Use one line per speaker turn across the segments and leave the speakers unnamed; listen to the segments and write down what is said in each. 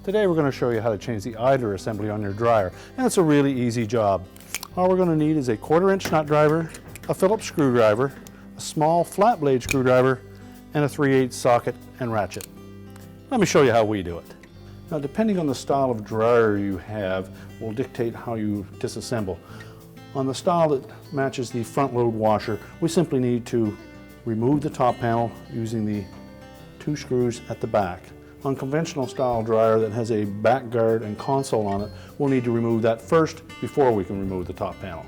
Today we're going to show you how to change the idler assembly on your dryer, and it's a really easy job. All we're going to need is a 1/4-inch nut driver, a Phillips screwdriver, a small flat blade screwdriver, and a 3/8 socket and ratchet. Let me show you how we do it. Now, depending on the style of dryer you have will dictate how you disassemble. On the style that matches the front load washer, we simply need to remove the top panel using the 2 screws at the back. On conventional style dryer that has a back guard and console on it, we'll need to remove that first before we can remove the top panel.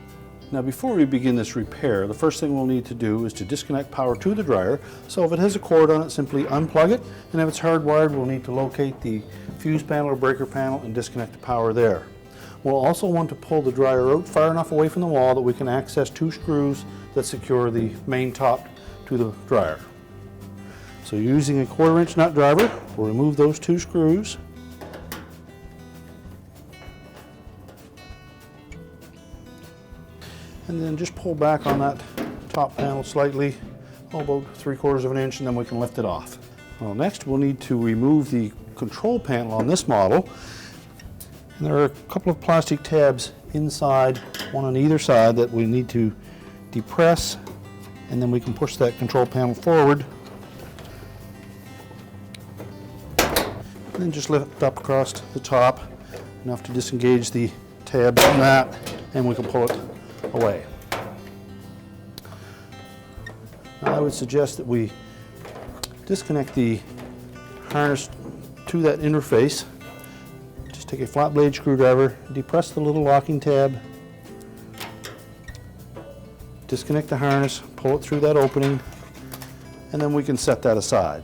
Now, before we begin this repair, the first thing we'll need to do is to disconnect power to the dryer. So if it has a cord on it, simply unplug it, and if it's hardwired, we'll need to locate the fuse panel or breaker panel and disconnect the power there. We'll also want to pull the dryer out far enough away from the wall that we can access 2 screws that secure the main top to the dryer. So using a 1/4-inch nut driver, we'll remove those 2 screws. And then just pull back on that top panel slightly, about 3/4 of an inch, and then we can lift it off. Well, next we'll need to remove the control panel on this model. And there are a couple of plastic tabs inside, one on either side, that we need to depress, and then we can push that control panel forward. And then just lift up across the top, enough to disengage the tabs on that, and we can pull it away. Now, I would suggest that we disconnect the harness to that interface. Just take a flat blade screwdriver, depress the little locking tab, disconnect the harness, pull it through that opening, and then we can set that aside.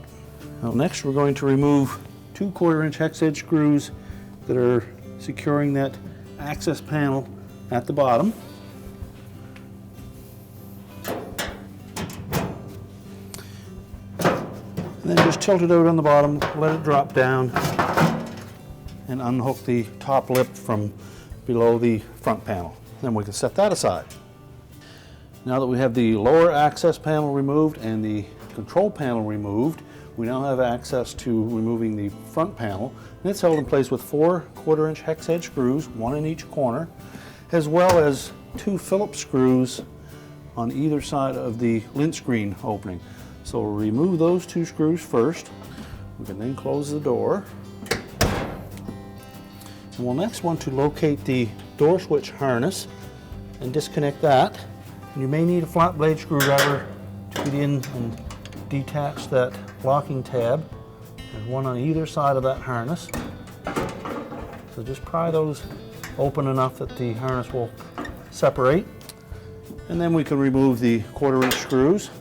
Now, next we're going to remove 2 1/4-inch hex edge screws that are securing that access panel at the bottom. And then just tilt it out on the bottom, let it drop down, and unhook the top lip from below the front panel. Then we can set that aside. Now that we have the lower access panel removed and the control panel removed, we now have access to removing the front panel, and it's held in place with 4 1/4-inch hex edge screws, 1 in each corner, as well as 2 Phillips screws on either side of the lint screen opening. So we'll remove those 2 screws first. We can then close the door. And we'll next want to locate the door switch harness and disconnect that. And you may need a flat blade screwdriver to get in and detach that locking tab. There's one on either side of that harness. So just pry those open enough that the harness will separate. And then we can remove the 1/4-inch screws.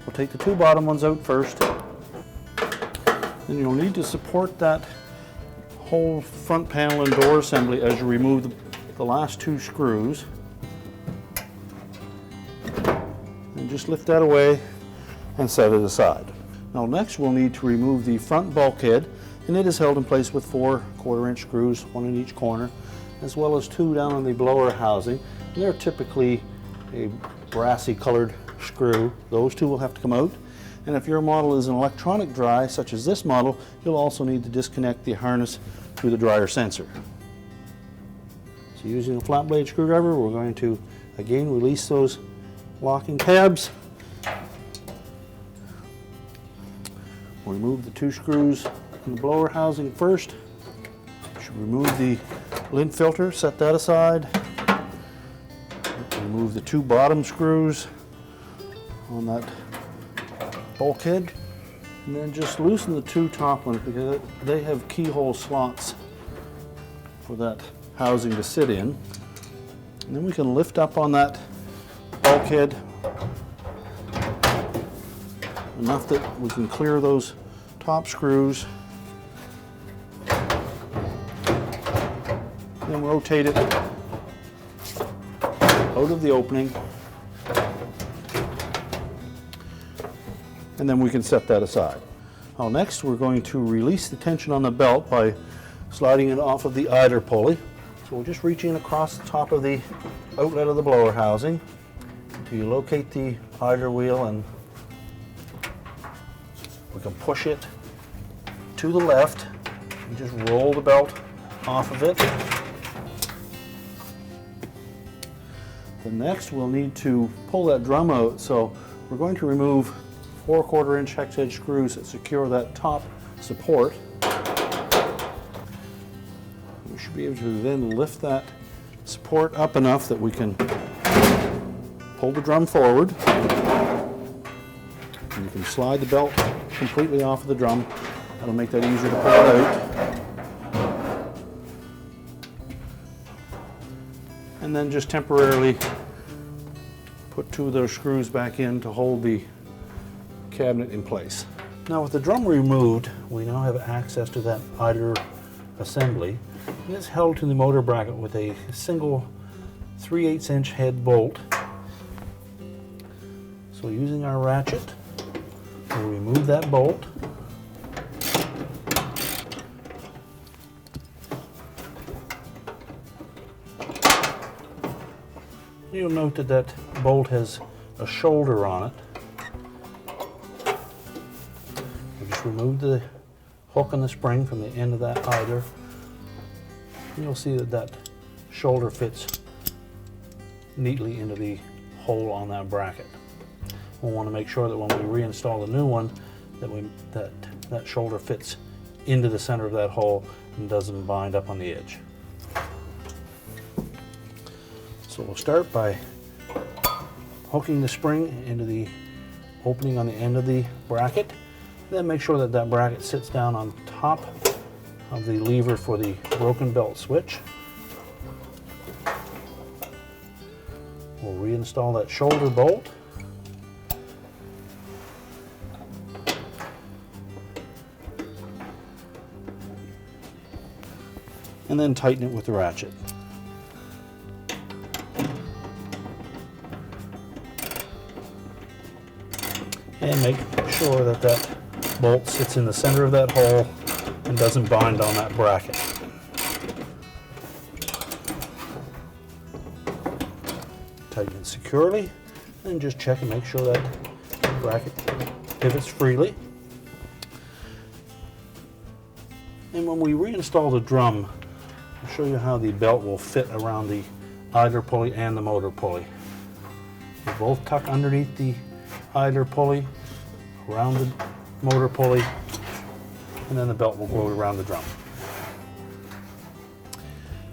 We'll take the 2 bottom ones out first. Then you'll need to support that whole front panel and door assembly as you remove the last 2 screws. And just lift that away and set it aside. Now, next we'll need to remove the front bulkhead, and it is held in place with 4 1/4-inch screws, 1 in each corner, as well as 2 down on the blower housing. And they're typically a brassy colored screw. Those 2 will have to come out. And if your model is an electronic dry, such as this model, you'll also need to disconnect the harness to the dryer sensor. So using a flat blade screwdriver, we're going to again release those locking tabs. We'll remove the 2 screws in the blower housing first. Should remove the lint filter, set that aside. Remove the 2 bottom screws on that bulkhead, and then just loosen the 2 top ones because they have keyhole slots for that housing to sit in. And then we can lift up on that bulkhead enough that we can clear those top screws. Then rotate it out of the opening, and then we can set that aside. Now, next we're going to release the tension on the belt by sliding it off of the idler pulley. So we'll just reach in across the top of the outlet of the blower housing until you locate the idler wheel, and we can push it to the left and just roll the belt off of it. Then next we'll need to pull that drum out, so we're going to remove 4 1/4-inch hex edge screws that secure that top support. We should be able to then lift that support up enough that we can pull the drum forward. And you can slide the belt completely off of the drum. That'll make that easier to pull it out. And then just temporarily put 2 of those screws back in to hold the cabinet in place. Now with the drum removed, we now have access to that Idler assembly. And it's held to the motor bracket with a single 3/8" head bolt. So using our ratchet, we'll remove that bolt. You'll note that that bolt has a shoulder on it. We'll just remove the hook and the spring from the end of that Idler. You'll see that that shoulder fits neatly into the hole on that bracket. We'll want to make sure that when we reinstall the new one, that shoulder fits into the center of that hole and doesn't bind up on the edge. So we'll start by hooking the spring into the opening on the end of the bracket. Then make sure that that bracket sits down on top of the lever for the broken belt switch. We'll reinstall that shoulder bolt. And then tighten it with the ratchet. And make sure that that bolt sits in the center of that hole and doesn't bind on that bracket. Tighten it securely and just check and make sure that bracket pivots freely. And when we reinstall the drum, I'll show you how the belt will fit around the idler pulley and the motor pulley. They both tuck underneath the idler pulley, around the motor pulley, and then the belt will go around the drum.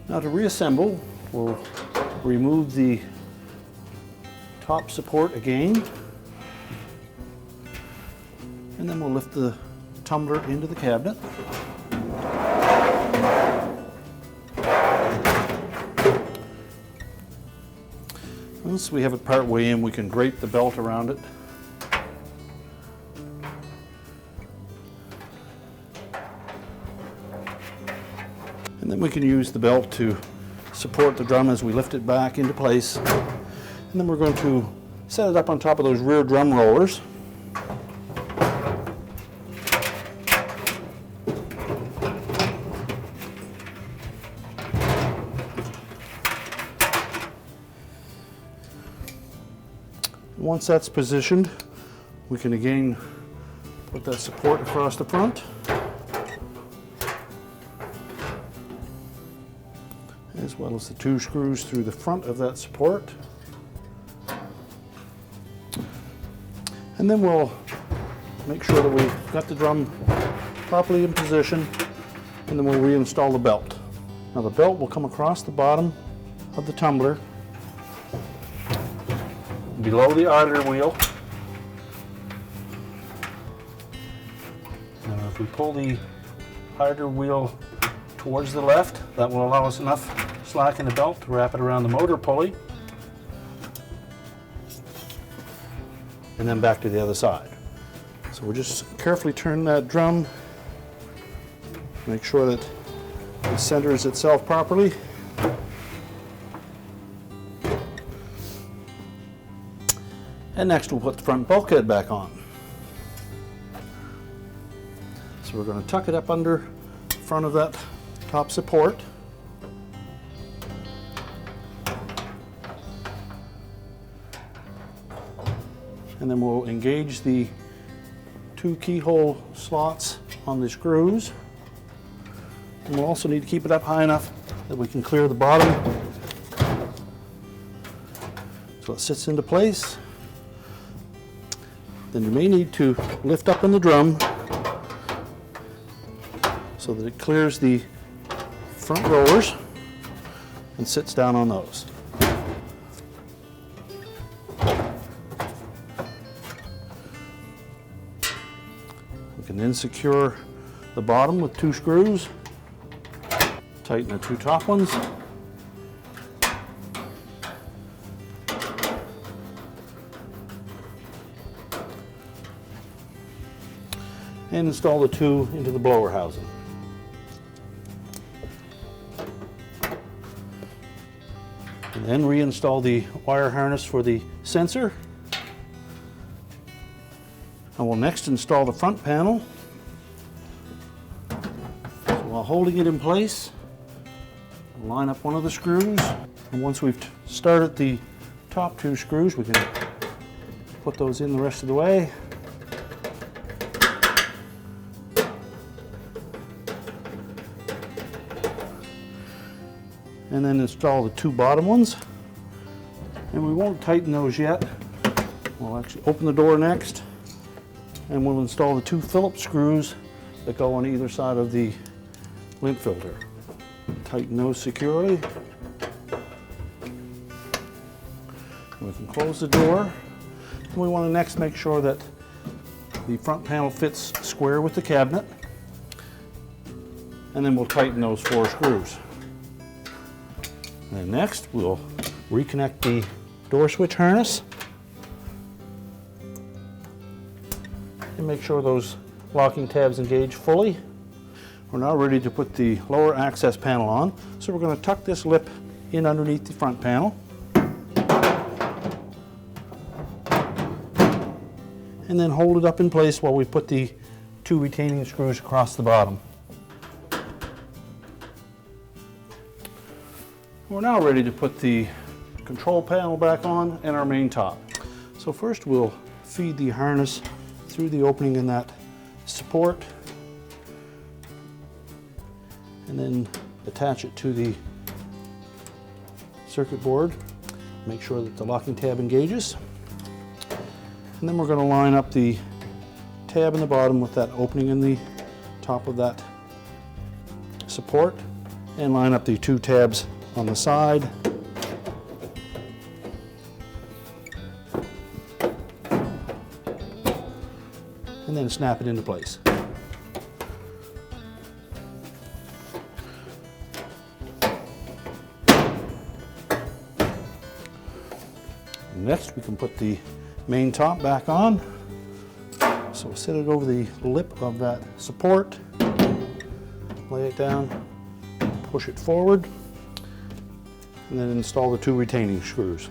Now to reassemble, we'll remove the top support again, and then we'll lift the tumbler into the cabinet. Once we have it part way in, we can drape the belt around it. And then we can use the belt to support the drum as we lift it back into place. And then we're going to set it up on top of those rear drum rollers. Once that's positioned, we can again put that support across the front, as well as the 2 screws through the front of that support. And then we'll make sure that we've got the drum properly in position, and then we'll reinstall the belt. Now the belt will come across the bottom of the tumbler, below the idler wheel. Now if we pull the idler wheel towards the left, that will allow us enough slack in the belt to wrap it around the motor pulley, and then back to the other side. So we'll just carefully turn that drum, make sure that it centers itself properly. And next we'll put the front bulkhead back on. So we're going to tuck it up under the front of that top support. And then we'll engage the 2 keyhole slots on the screws. And we'll also need to keep it up high enough that we can clear the bottom so it sits into place. Then you may need to lift up in the drum so that it clears the front rollers and sits down on those. We can then secure the bottom with 2 screws, tighten the 2 top ones, and install the 2 into the blower housing. And then reinstall the wire harness for the sensor. I will next install the front panel. So while holding it in place, I'll line up one of the screws. And once we've started the top 2 screws, we can put those in the rest of the way. And then install the 2 bottom ones. And we won't tighten those yet. We'll actually open the door next, and we'll install the 2 Phillips screws that go on either side of the lint filter. Tighten those securely. We can close the door. And we want to next make sure that the front panel fits square with the cabinet. And then we'll tighten those 4 screws. And next, we'll reconnect the door switch harness and make sure those locking tabs engage fully. We're now ready to put the lower access panel on. So we're going to tuck this lip in underneath the front panel. And then hold it up in place while we put the 2 retaining screws across the bottom. We're now ready to put the control panel back on and our main top. So first we'll feed the harness through the opening in that support and then attach it to the circuit board. Make sure that the locking tab engages. And then we're going to line up the tab in the bottom with that opening in the top of that support and line up the 2 tabs on the side. And then snap it into place. Next we can put the main top back on. So we'll set it over the lip of that support, lay it down, push it forward, and then install the 2 retaining screws.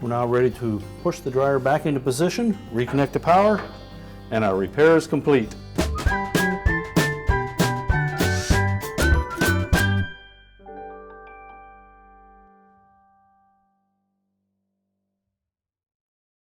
We're now ready to push the dryer back into position, reconnect the power, and our repair is complete.